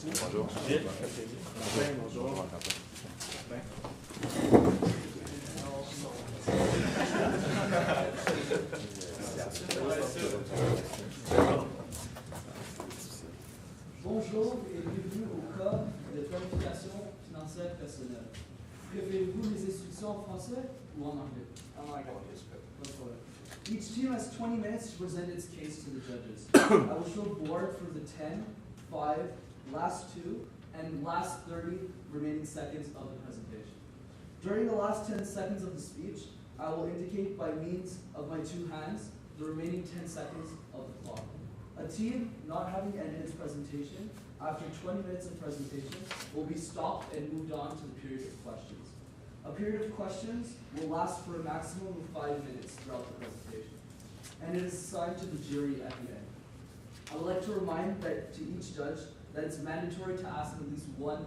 Bonjour. Gilles. Bonjour. Bonjour. Bonjour et bienvenue au cas de planification financière personnelle. Préférez-vous les instructions en français ou en anglais? En anglais. No problem. Each team has 20 minutes to present its case to the judges. I will show board for the 10, 5, last 2, and last 30 remaining seconds of the presentation. During the last 10 seconds of the speech, I will indicate by means of my 2 hands the remaining 10 seconds of the clock. A team not having ended its presentation after 20 minutes of presentation will be stopped and moved on to the period of questions. A period of questions will last for a maximum of 5 minutes throughout the presentation, and it is assigned to the jury at the end. I would like to remind that to each judge that it's mandatory to ask at least 1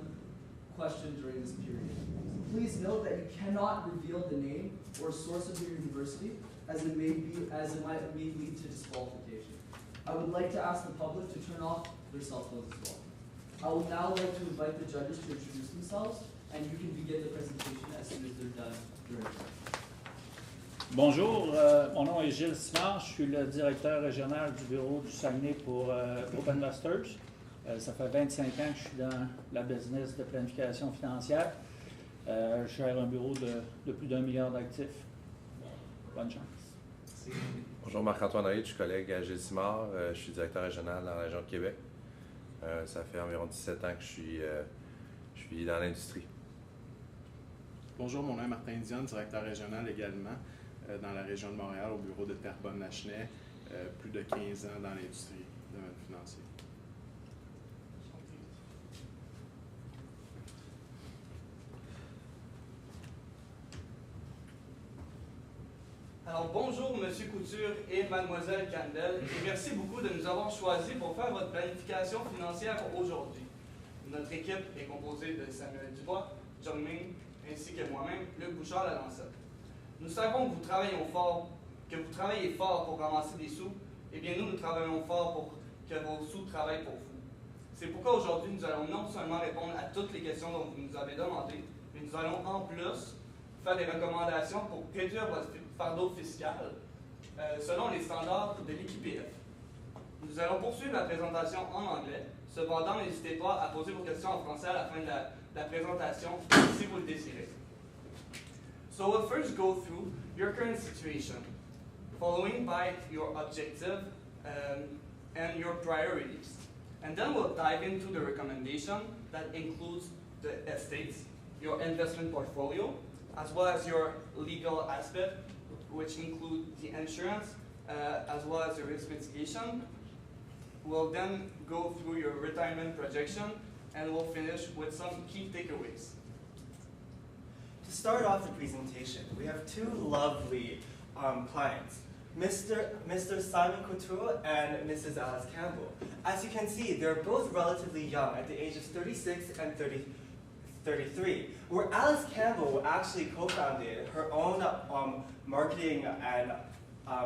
question during this period. Please note that you cannot reveal the name or source of your university as it might lead to disqualification. I would like to ask the public to turn off their cell phones as well. I would now like to invite the judges to introduce themselves, and you can begin the presentation as soon as they're done during it. Bonjour, mon nom est Gilles Simard, je suis le directeur régional du bureau du Saguenay pour Open Masters. Ça fait 25 ans que je suis dans la business de planification financière. Je gère un bureau de plus d'1 milliard d'actifs. Bonne chance. Bonjour, Marc-Antoine Rey, je suis collègue à Gilles Simard. Je suis directeur régional dans la région de Québec. Ça fait environ 17 ans que je suis dans l'industrie. Bonjour, mon nom est Martin Dion, directeur régional également dans la région de Montréal au bureau de Terrebonne-Lachenay. Plus de 15 ans dans l'industrie de domaine financier. Alors bonjour Monsieur Couture et Mademoiselle Candel et merci beaucoup de nous avoir choisis pour faire votre planification financière aujourd'hui. Notre équipe est composée de Samuel Dubois, John Ming ainsi que moi-même, Luc Bouchard-Lalancette. Nous savons que vous travaillez fort pour ramasser des sous, et bien nous travaillons fort pour que vos sous travaillent pour vous. C'est pourquoi aujourd'hui nous allons non seulement répondre à toutes les questions dont vous nous avez demandées, mais nous allons en plus faire des recommandations pour réduire votre fardeau fiscal selon les standards de l'Équipe. Nous allons poursuivre la présentation en anglais. Cependant, n'hésitez pas à poser vos questions en français à la fin de la présentation si vous le désirez. So we'll first go through your current situation, following by your objective and your priorities. And then we'll dive into the recommendation that includes the estates, your investment portfolio, as well as your legal aspect, which include the insurance, as well as the risk mitigation. We'll then go through your retirement projection, and we'll finish with some key takeaways. To start off the presentation, we have 2 lovely clients, Mr. Simon Couture and Mrs. Alice Campbell. As you can see, they're both relatively young at the age of 36 and 33, where Alice Campbell actually co-founded her own marketing and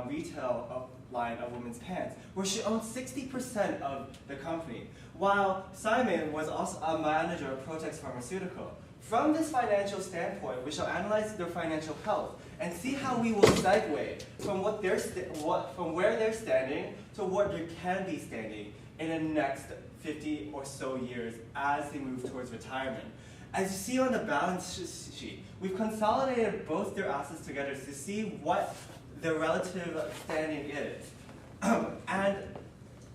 retail line of women's pants, where she owned 60% of the company, while Simon was also a manager of Protex Pharmaceutical. From this financial standpoint, we shall analyze their financial health and see how we will segue from where they're standing to what they can be standing in the next 50 or so years as they move towards retirement. As you see on the balance sheet, we've consolidated both their assets together to see what their relative standing is, and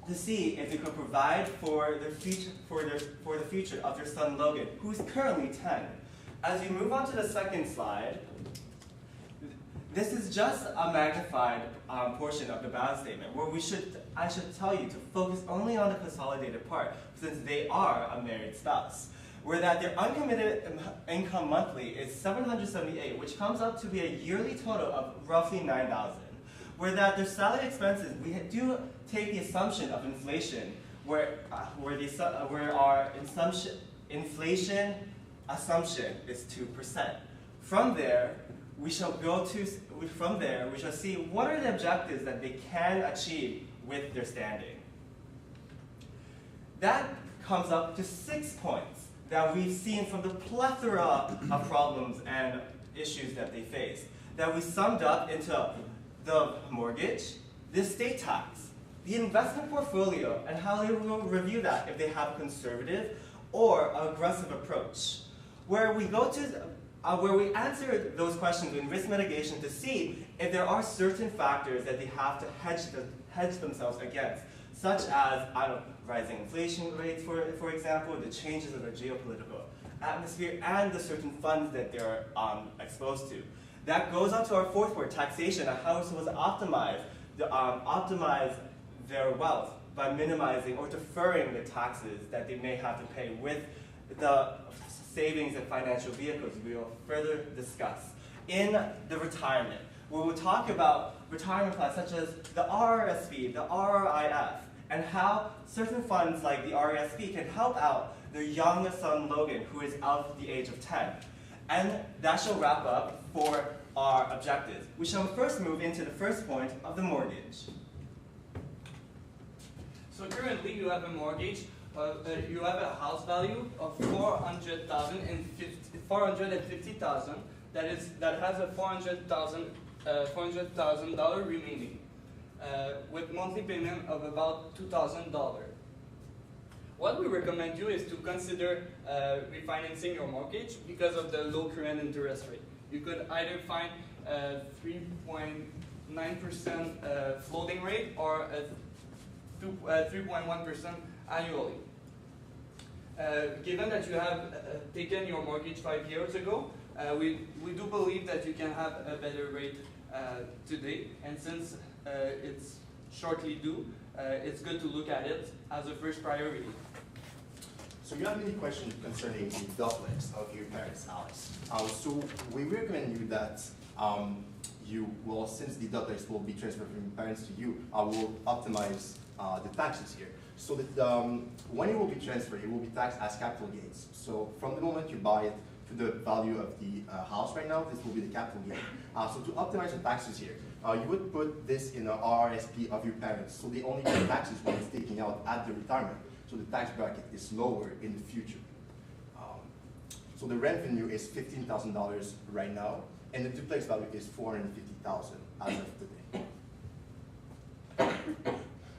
to see if they could provide for the future of their son Logan, who's currently 10. As we move on to the second slide, this is just a magnified portion of the balance statement, where I should tell you to focus only on the consolidated part, since they are a married spouse. Where that their uncommitted income monthly is $778, which comes up to be a yearly total of roughly $9,000. Where that their salary expenses, we do take the assumption of inflation, where our inflation assumption is 2%. From there, we shall see what are the objectives that they can achieve with their standing. That comes up to 6 points that we've seen from the plethora of problems and issues that they face, that we summed up into the mortgage, the estate tax, the investment portfolio, and how they will review that if they have a conservative or aggressive approach. Where we go to, where we answer those questions in risk mitigation to see if there are certain factors that they have to hedge themselves against, such as, rising inflation rates, for example, the changes of the geopolitical atmosphere, and the certain funds that they're exposed to. That goes on to our fourth point, taxation, and how we're supposed to optimize their wealth by minimizing or deferring the taxes that they may have to pay with the savings and financial vehicles we will further discuss. In the retirement, where we'll talk about retirement plans such as the RRSP, the RRIF, and how certain funds like the RRSP can help out their young son Logan, who is out of the age of 10. And that shall wrap up for our objectives. We shall first move into the first point of the mortgage. So currently you have a mortgage, you have a house value of $450,000 that has a $400,000 remaining, with monthly payment of about $2,000. What we recommend you is to consider refinancing your mortgage because of the low current interest rate. You could either find a 3.9% floating rate or a 3.1% annually. Given that you have taken your mortgage 5 years ago, we do believe that you can have a better rate today, and since it's shortly due, it's good to look at it as a first priority. So you have many questions concerning the duplex of your parents' house. So we recommend you that since the duplex will be transferred from your parents to you, will optimize the taxes here. So that when it will be transferred, it will be taxed as capital gains. So from the moment you buy it to the value of the house right now, this will be the capital gain. So to optimize the taxes here, you would put this in an RRSP of your parents. So they only pay taxes when it's taken out at the retirement. So the tax bracket is lower in the future. So the revenue is $15,000 right now, and the duplex value is $450,000 as of today.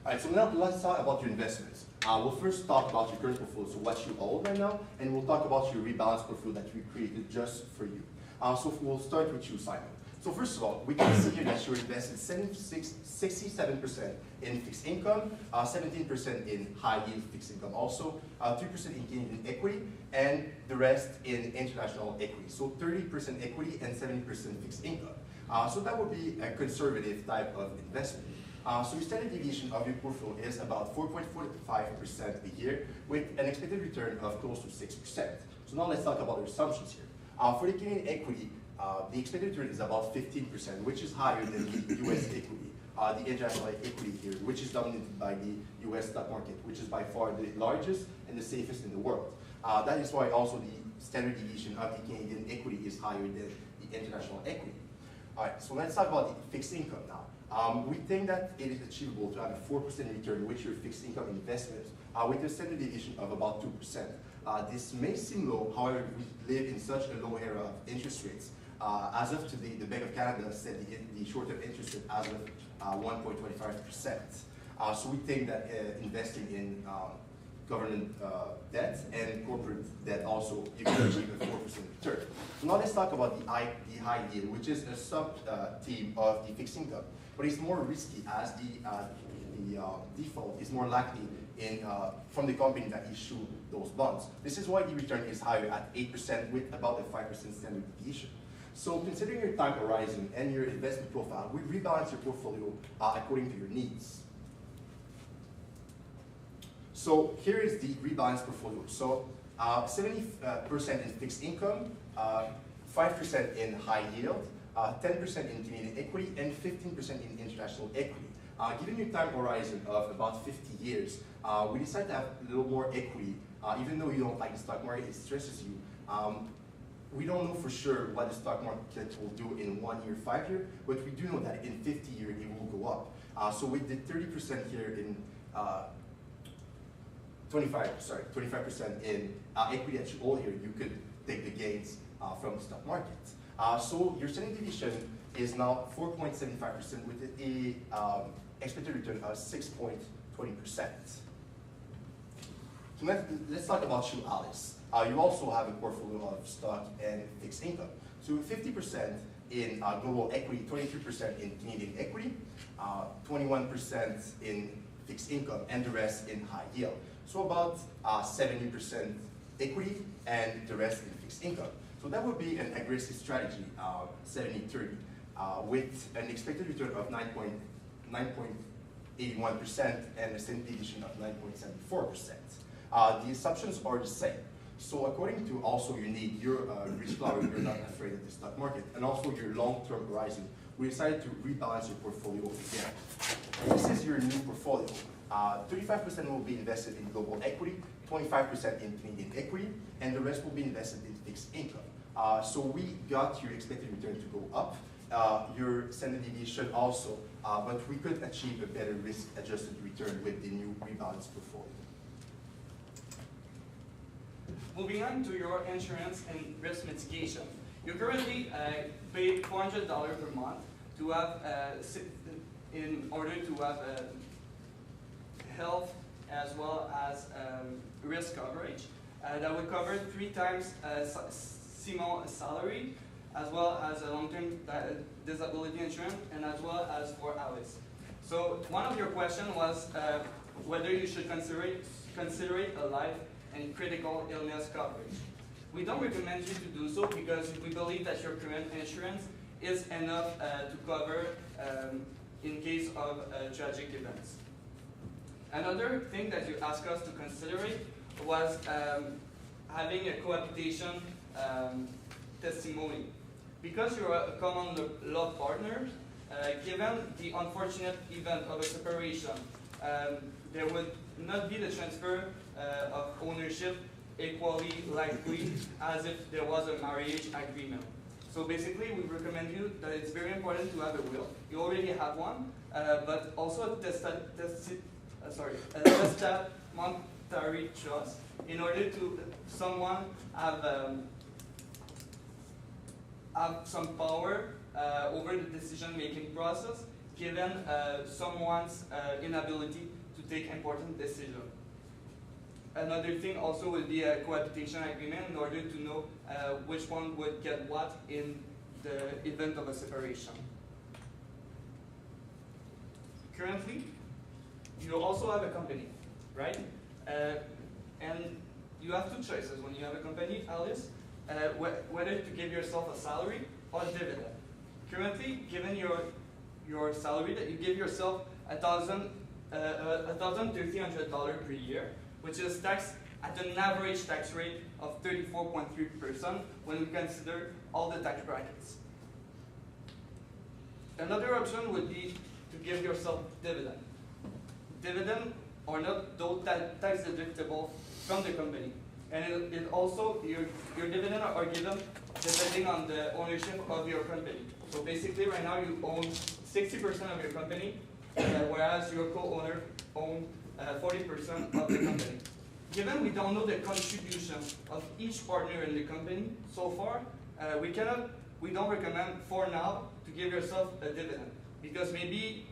All right, so now let's talk about your investments. We'll first talk about your current portfolio, so what you own right now, and we'll talk about your rebalanced portfolio that we created just for you. So we'll start with you, Simon. So first of all, we can see here that you're invested 67% in fixed income, 17% in high yield fixed income also, 3% in Canadian equity, and the rest in international equity. So 30% equity and 70% fixed income. So that would be a conservative type of investment. So your standard deviation of your portfolio is about 4.45% a year with an expected return of close to 6%. So now let's talk about the assumptions here. For the Canadian equity, the expected return is about 15%, which is higher than the US equity. The international equity here, which is dominated by the US stock market, which is by far the largest and the safest in the world. That is why also the standard deviation of the Canadian equity is higher than the international equity. All right, so let's talk about the fixed income now. We think that it is achievable to have a 4% return with your fixed income investments with a standard deviation of about 2%. This may seem low, however, we live in such a low era of interest rates. As of today, the Bank of Canada said the short-term interest rate as of 1.25%. So we think that investing in government debt and corporate debt also, you can achieve a 4% return. So now let's talk about the high yield, which is a sub-theme of the fixed income. But it's more risky as the default is more likely from the company that issue those bonds. This is why the return is higher at 8% with about a 5% standard deviation. So considering your time horizon and your investment profile, we rebalance your portfolio according to your needs. So here is the rebalanced portfolio. So 70% in fixed income, 5% in high yield, 10% in Canadian equity, and 15% in international equity. Given your time horizon of about 50 years, we decided to have a little more equity. Even though you don't like the stock market, it stresses you. We don't know for sure what the stock market will do in 1 year, 5 years, but we do know that in 50 years it will go up. So we did 30% here in 25% in equity that you hold here, you could take the gains from the stock market. So your standard deviation is now 4.75% with a expected return of 6.20%. So let's talk about you, Alice. You also have a portfolio of stock and fixed income. So 50% in global equity, 23% in Canadian equity, 21% in fixed income, and the rest in high yield. So about 70% equity and the rest in fixed income. So that would be an aggressive strategy, 70-30, with an expected return of 9.81% and a standard deviation of 9.74%. The assumptions are the same. So according to also your need, you're a rich flower, you're not afraid of the stock market, and also your long-term horizon, we decided to rebalance your portfolio again. This is your new portfolio. 35% will be invested in global equity, 25% in Canadian equity, and the rest will be invested in fixed income. So we got your expected return to go up, your standard deviation also, but we could achieve a better risk-adjusted return with the new rebalanced portfolio. Moving on to your insurance and risk mitigation. You currently pay $400 per month to have, in order to have health as well as risk coverage that would cover 3 times Simon salary, as well as a long-term disability insurance, and as well as for Alice. So one of your questions was whether you should consider a life and critical illness coverage. We don't recommend you to do so because we believe that your current insurance is enough to cover in case of tragic events. Another thing that you asked us to consider was having a cohabitation testimony. Because you're a common law partner, given the unfortunate event of a separation, there would not be the transfer of ownership equally likely as if there was a marriage agreement. So basically, we recommend you that it's very important to have a will. You already have one, but also a testamentary trust in order to someone have some power over the decision-making process, given someone's inability to take important decisions. Another thing also will be a cohabitation agreement in order to know which one would get what in the event of a separation. Currently, you also have a company, right? And you have 2 choices when you have a company, Alice, whether to give yourself a salary or a dividend. Currently, given your salary, that you give yourself $1,300 per year, which is taxed at an average tax rate of 34.3% when we consider all the tax brackets. Another option would be to give yourself dividend. Dividend are not those tax deductible from the company. And it also, your dividend are given depending on the ownership of your company. So basically right now you own 60% of your company, whereas your co-owner own 40% of the company. Given we don't know the contribution of each partner in the company so far, we don't recommend for now to give yourself a dividend, because maybe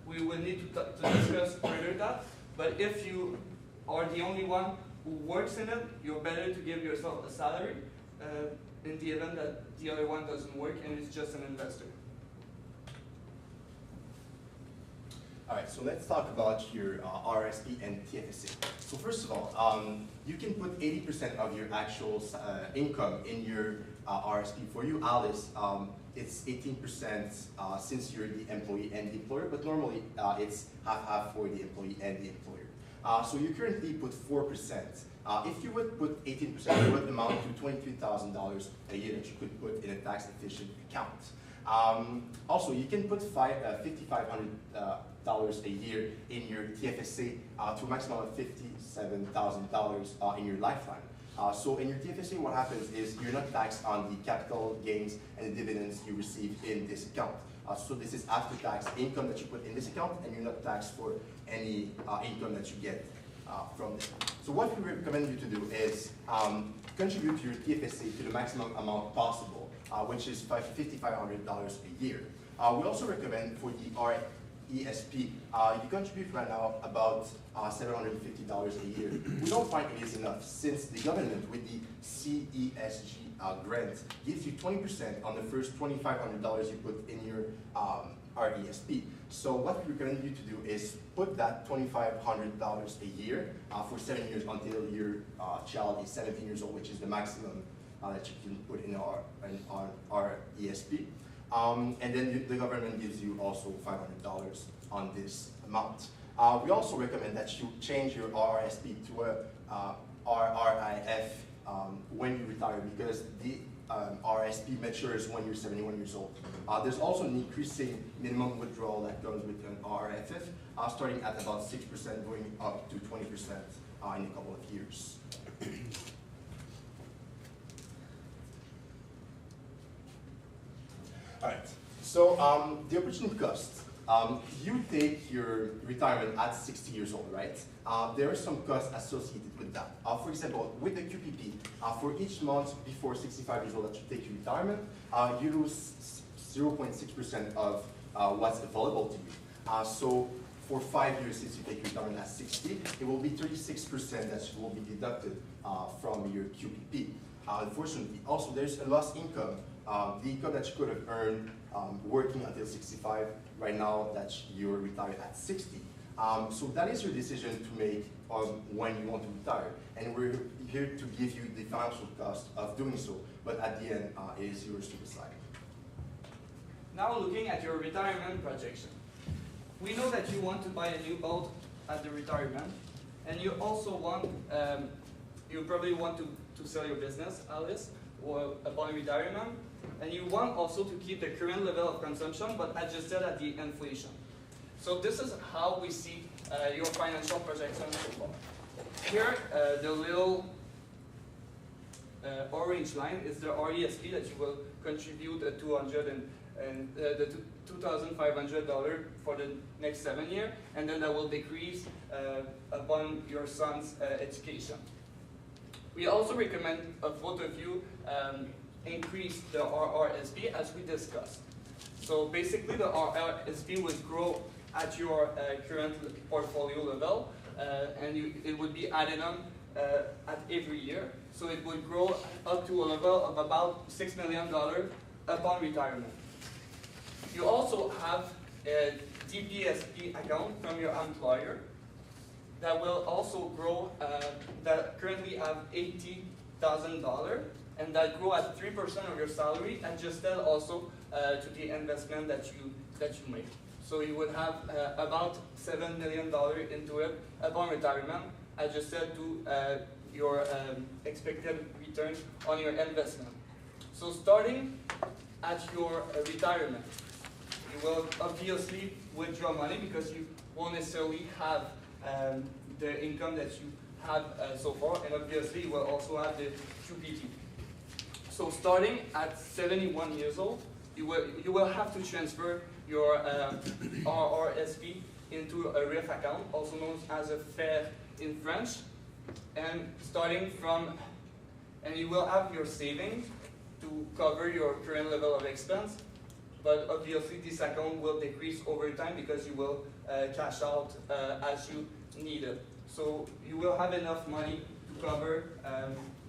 we will need to discuss further that. But if you are the only one who works in it, you're better to give yourself a salary in the event that the other one doesn't work and is just an investor. All right, so let's talk about your RSP and TFSA. So first of all, you can put 80% of your actual income in your RSP. For you, Alice, it's 18% since you're the employee and the employer, but normally it's half-half for the employee and the employer. So you currently put 4%. If you would put 18%, it would amount to $23,000 a year that you could put in a tax-efficient account. Also, you can put $5,500 a year in your TFSA to a maximum of $57,000 in your lifetime. So in your TFSA, what happens is you're not taxed on the capital gains and the dividends you receive in this account. So this is after-tax income that you put in this account, and you're not taxed for any income that you get from there. So what we recommend you to do is contribute to your TFSA to the maximum amount possible, which is $5,500 a year. We also recommend for the RESP, you contribute right now about $750 a year. We don't find it is enough since the government with the CESG grant gives you 20% on the first $2,500 you put in your RESP. So what we recommend you to do is put that $2,500 a year for 7 years until your child is 17 years old, which is the maximum that you can put in our RESP. And then the government gives you also $500 on this amount. We also recommend that you change your RRSP to a RRIF when you retire, because the RRSP matures when you're 71 years old. There's also an increasing minimum withdrawal that goes with an RRFF, starting at about 6% going up to 20% in a couple of years. All right, so the opportunity cost. You take your retirement at 60 years old, right? There are some costs associated with that. For example, with the QPP, for each month before 65 years old that you take your retirement, you lose 0.6% of what's available to you. So for 5 years since you take your retirement at 60, it will be 36% that will be deducted from your QPP. Unfortunately, also there's a lost income. The income that you could have earned working until 65, right now that you're retired at 60. So that is your decision to make when you want to retire. And we're here to give you the financial cost of doing so, but at the end, it is yours to decide. Now looking at your retirement projection. We know that you want to buy a new boat at the retirement, and you also want, you probably want to sell your business, Alice, or upon retirement, and you want also to keep the current level of consumption, but adjusted at the inflation. So this is how we see your financial projection so far. Here, the little orange line is the RESP that you will contribute the $2,500 for the next 7 years, and then that will decrease upon your son's education. We also recommend both of you increase the RRSP as we discussed. So basically the RRSP would grow at your current portfolio level, and it would be added on at every year. So it would grow up to a level of about $6 million upon retirement. You also have a DPSP account from your employer that will also grow, that currently have $80,000, and that grow at 3% of your salary, adjusted also to the investment that you make. So you would have about $7 million into it upon retirement, adjusted to your expected return on your investment. So starting at your retirement, you will obviously withdraw money because you won't necessarily have the income that you have so far, and obviously you will also have the QPP. So starting at 71 years old, you will have to transfer your RRSP into a RIF account, also known as a FER in French, and and you will have your savings to cover your current level of expense, but obviously this account will decrease over time because you will cash out as you need it. So you will have enough money to cover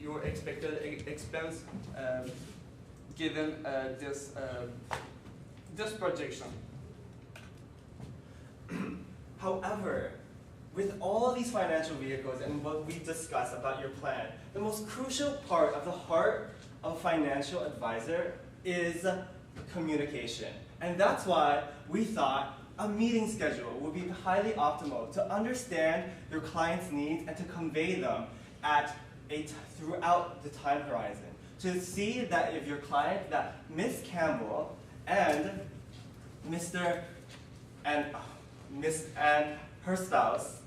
your expected expense given this projection. However, with all these financial vehicles and what we discussed about your plan, the most crucial part of the heart of a financial advisor is communication. And that's why we thought a meeting schedule would be highly optimal to understand your client's needs and to convey them throughout the time horizon. To see that if your client, that Ms. Campbell and her spouse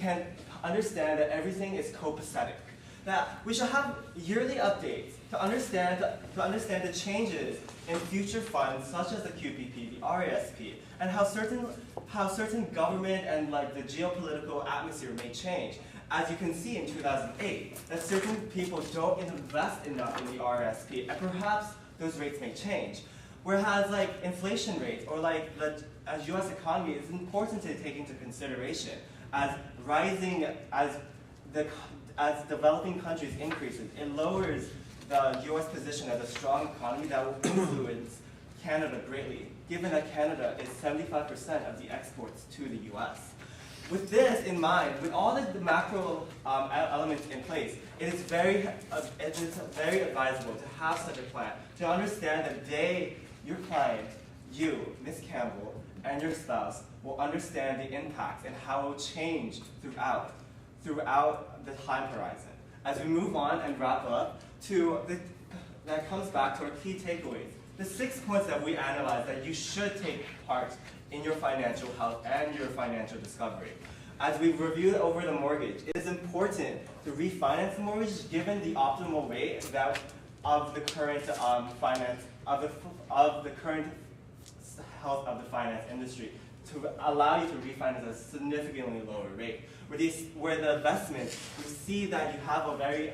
can understand that everything is copacetic. That we should have yearly updates to understand the changes in future funds such as the QPP, the RESP, and how certain government and like the geopolitical atmosphere may change. as you can see in 2008, that certain people don't invest enough in the RRSP, and perhaps those rates may change. Whereas like inflation rates or like the US economy is important to take into consideration as rising, as developing countries increases, it lowers the US position as a strong economy that will influence Canada greatly, given that Canada is 75% of the exports to the US. With this in mind, with all the macro elements in place, it is very advisable to have such a plan, to understand that your client, you, Ms. Campbell, and your spouse will understand the impacts and how it will change throughout the time horizon. As we move on and wrap up, that comes back to our key takeaways. The 6 points that we analyzed that you should take part in your financial health and your financial discovery. As we've reviewed over the mortgage, it is important to refinance the mortgage given the optimal rate of the current current health of the finance industry to allow you to refinance at a significantly lower rate. Where the investment, we see that you have a very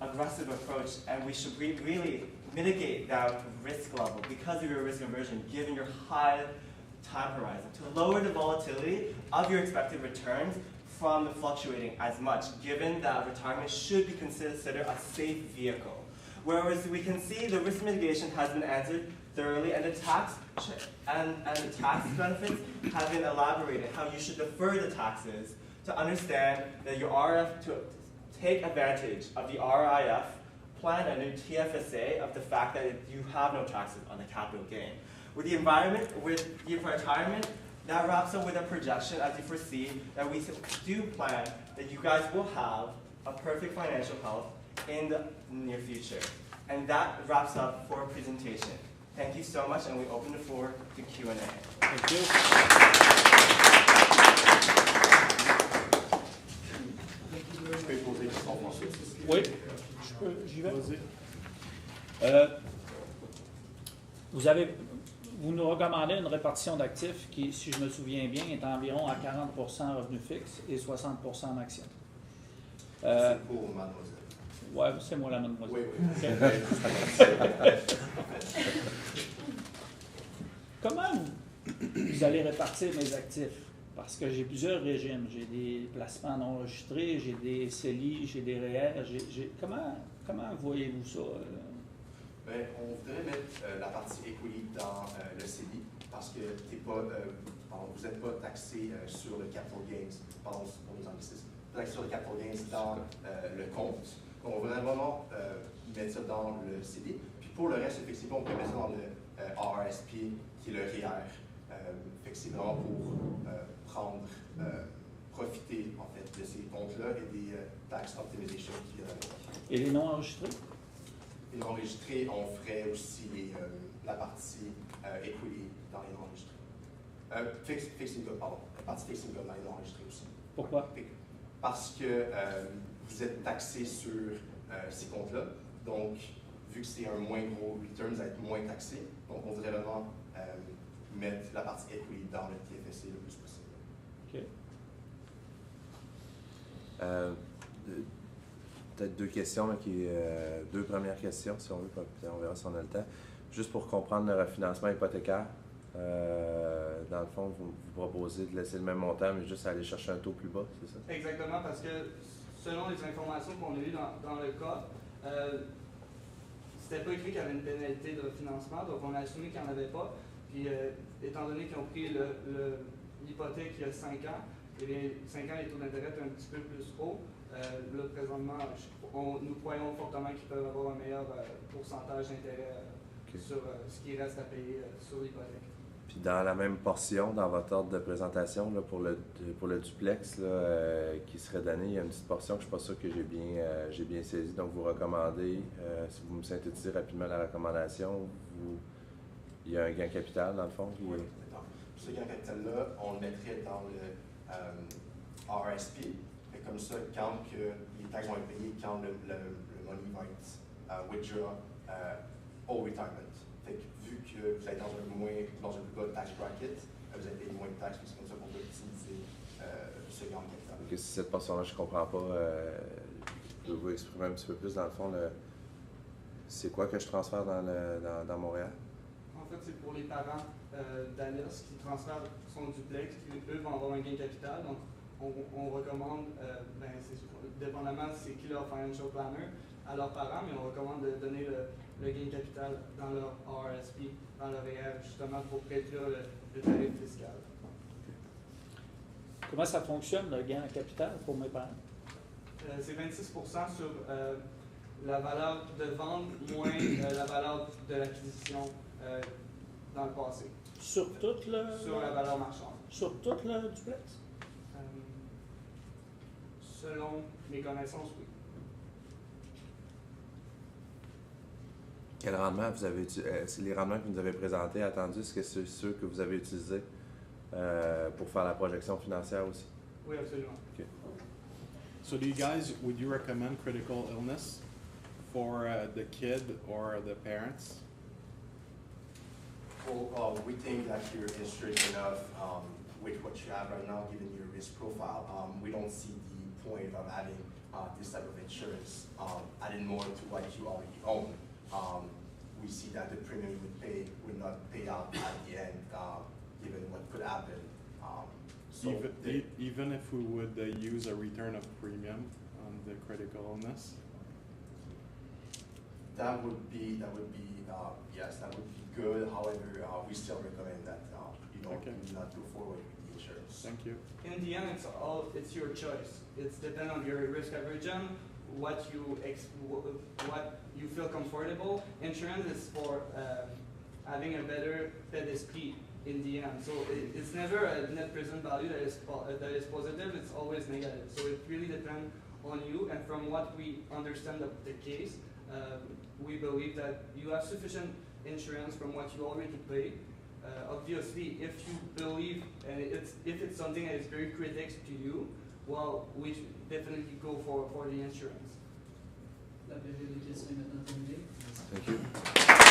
aggressive approach, and we should really mitigate that risk level because of your risk aversion, given your high time horizon, to lower the volatility of your expected returns from the fluctuating as much, given that retirement should be considered a safe vehicle. Whereas we can see the risk mitigation has been answered thoroughly, and the tax benefits have been elaborated, how you should defer the taxes to understand that your RF, to take advantage of the RIF plan and the TFSA of the fact that you have no taxes on the capital gain. With the environment, with the retirement, that wraps up with a projection as you foresee that we do plan that you guys will have a perfect financial health in the near future. And that wraps up for our presentation. Thank you so much, and we open the floor to Q&A. Thank you. Oui, j'y vais. Vous nous recommandez une répartition d'actifs qui, si je me souviens bien, est environ à 40% revenus fixes et 60% en actions. C'est pour mademoiselle. Oui, c'est moi la mademoiselle. Oui. Okay. Comment vous allez répartir mes actifs? Parce que j'ai plusieurs régimes. J'ai des placements non enregistrés, j'ai des CELI, j'ai des REER. Comment voyez-vous ça? Ben, on voudrait mettre la partie equity dans le CELI parce que vous n'êtes pas taxé sur le capital gains, pour les anglicismes, taxé sur le capital gains dans le compte. Donc, on voudrait vraiment mettre ça dans le CELI. Puis pour le reste, effectivement, on peut mettre ça dans le RRSP, qui est le REER. C'est vraiment pour profiter en fait de ces comptes-là et des tax optimization qui viennent avec. Et les non enregistrés? Les non enregistrés, on ferait aussi la partie equity dans les non enregistrés. Fixed income, pardon. La partie fixed income dans les non enregistrés aussi. Pourquoi? Parce que vous êtes taxé sur ces comptes-là. Donc, vu que c'est un moins gros return, vous allez être moins taxé. Donc, on voudrait vraiment mettre la partie equity dans le TFSC le plus possible. OK. Peut-être deux questions, là, deux premières questions, si on veut, on verra si on a le temps. Juste pour comprendre le refinancement hypothécaire, dans le fond, vous proposez de laisser le même montant, mais juste aller chercher un taux plus bas, c'est ça? Exactement, parce que selon les informations qu'on a eues dans le cas, c'était pas écrit qu'il y avait une pénalité de refinancement, donc on a assumé qu'il n'y en avait pas. Puis, étant donné qu'ils ont pris l'hypothèque il y a 5 ans, eh bien, 5 ans, les taux d'intérêt étaient un petit peu plus hauts. Là, présentement, nous croyons fortement qu'ils peuvent avoir un meilleur pourcentage d'intérêt sur ce qui reste à payer sur l'hypothèque. Puis dans la même portion, dans votre ordre de présentation, là, pour le duplex là, qui serait donné, il y a une petite portion que je ne suis pas sûr que j'ai bien saisie. Donc, vous recommandez, si vous me synthétisez rapidement la recommandation, il y a un gain capital dans le fond? Oui, d'accord. Ce gain capital-là, on le mettrait dans le RSP. Et comme ça, quand les taxes vont être payées, quand le money va être withdraw au retirement. Fait que, vu que vous êtes dans un plus bas tax bracket, vous allez payer moins de taxes, puis c'est comme ça qu'on peut optimiser ce gain de capital. Ok, si cette portion-là, je ne comprends pas, pouvez-vous exprimer un petit peu plus, dans le fond, c'est quoi que je transfère dans Montréal? En fait, c'est pour les parents d'Alice qui transfèrent son duplex, qui eux vont avoir un gain capital. Donc, on recommande, dépendamment c'est qui leur financial planner, à leurs parents, mais on recommande de donner le gain capital dans leur RRSP, dans leur REER, justement pour réduire le tarif fiscal. Comment ça fonctionne, le gain en capital pour mes parents? C'est 26% sur la valeur de vente moins la valeur de l'acquisition dans le passé. Sur toute le... Sur la valeur marchande. Sur tout le duplex? Selon mes connaissances, oui. Quel rendement vous avez c'est les rendements que vous nous avez présentés, attendus, est-ce que c'est ceux que vous avez utilisés pour faire la projection financière aussi? Oui, absolument. Okay. So do you guys, would you recommend critical illness for the kid or the parents? Well, we think that you're insured enough with what you have right now, given your risk profile. We don't see the point of having this type of insurance, adding more to what you already own. We see that the premium you would pay would not pay out at the end, given what could happen. So Even if we would use a return of premium on the critical illness? that would be yes, that would be good. However, we still recommend that you don't do not go forward with the insurance. Thank you. In the end, it's your choice. It's depend on your risk aversion, what you feel comfortable. Insurance is for having a better PDSP in the end. So it's never a net present value that is positive. It's always negative. So it really depends on you. And from what we understand of the case, we believe that you have sufficient insurance from what you already pay. Obviously, if you believe and if it's something that is very critical to you, well, we should definitely go for the insurance. La période de questions est maintenant terminée. Thank you.